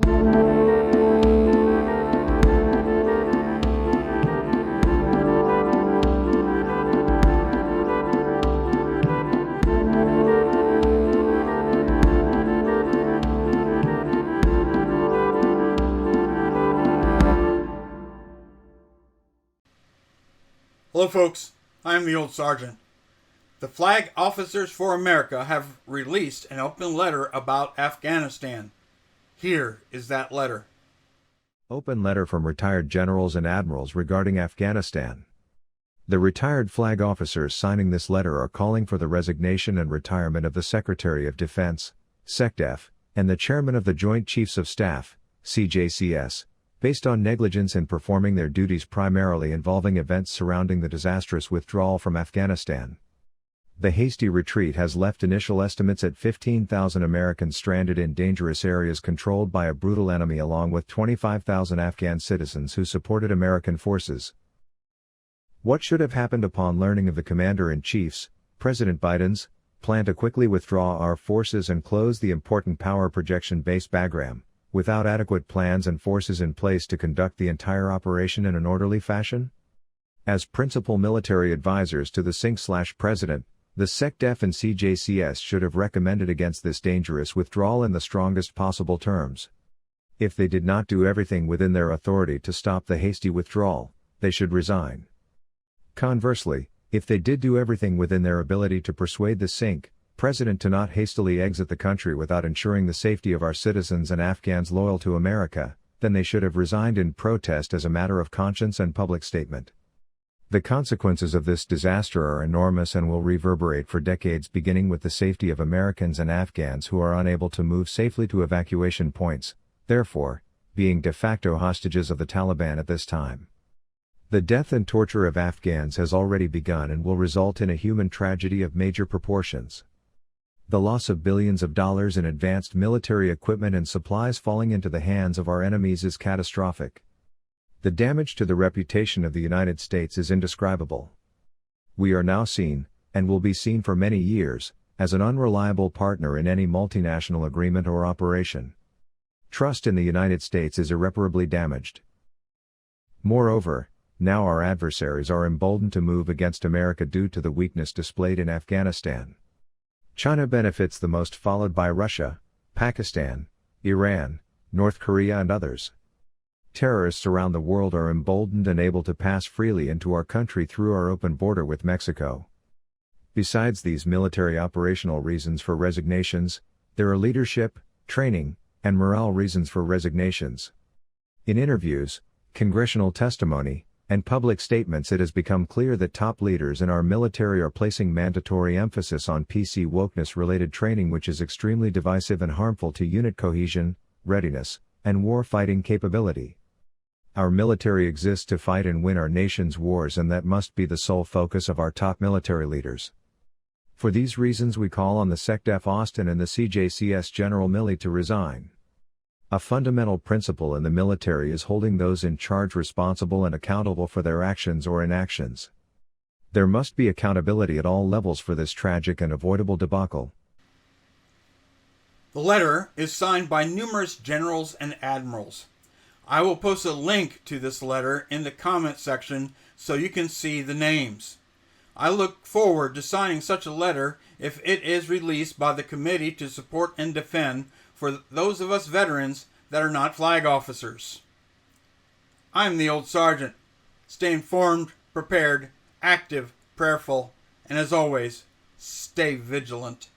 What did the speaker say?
Hello folks, I am the old sergeant. The Flag Officers for America have released an open letter about Afghanistan. Here is that letter. Open letter from retired generals and admirals regarding Afghanistan. The retired flag officers signing this letter are calling for the resignation and retirement of the Secretary of Defense, SECDEF, and the Chairman of the Joint Chiefs of Staff, CJCS, based on negligence in performing their duties primarily involving events surrounding the disastrous withdrawal from Afghanistan. The hasty retreat has left initial estimates at 15,000 Americans stranded in dangerous areas controlled by a brutal enemy along with 25,000 Afghan citizens who supported American forces. What should have happened upon learning of the Commander-in-Chief's, President Biden's, plan to quickly withdraw our forces and close the important power projection base Bagram, without adequate plans and forces in place to conduct the entire operation in an orderly fashion? As principal military advisors to the SINC/President, the SECDEF and CJCS should have recommended against this dangerous withdrawal in the strongest possible terms. If they did not do everything within their authority to stop the hasty withdrawal, they should resign. Conversely, if they did do everything within their ability to persuade the SINC/President to not hastily exit the country without ensuring the safety of our citizens and Afghans loyal to America, then they should have resigned in protest as a matter of conscience and public statement. The consequences of this disaster are enormous and will reverberate for decades, beginning with the safety of Americans and Afghans who are unable to move safely to evacuation points, therefore, being de facto hostages of the Taliban at this time. The death and torture of Afghans has already begun and will result in a human tragedy of major proportions. The loss of billions of dollars in advanced military equipment and supplies falling into the hands of our enemies is catastrophic. The damage to the reputation of the United States is indescribable. We are now seen, and will be seen for many years, as an unreliable partner in any multinational agreement or operation. Trust in the United States is irreparably damaged. Moreover, now our adversaries are emboldened to move against America due to the weakness displayed in Afghanistan. China benefits the most, followed by Russia, Pakistan, Iran, North Korea and others. Terrorists around the world are emboldened and able to pass freely into our country through our open border with Mexico. Besides these military operational reasons for resignations, there are leadership, training, and morale reasons for resignations. In interviews, congressional testimony, and public statements, it has become clear that top leaders in our military are placing mandatory emphasis on PC wokeness-related training, which is extremely divisive and harmful to unit cohesion, readiness, and war-fighting capability. Our military exists to fight and win our nation's wars, and that must be the sole focus of our top military leaders. For these reasons we call on the SECDEF Austin and the CJCS General Milley to resign. A fundamental principle in the military is holding those in charge responsible and accountable for their actions or inactions. There must be accountability at all levels for this tragic and avoidable debacle. The letter is signed by numerous generals and admirals. I will post a link to this letter in the comment section so you can see the names. I look forward to signing such a letter if it is released by the Committee to Support and Defend for those of us veterans that are not flag officers. I'm the old sergeant. Stay informed, prepared, active, prayerful, and as always, stay vigilant.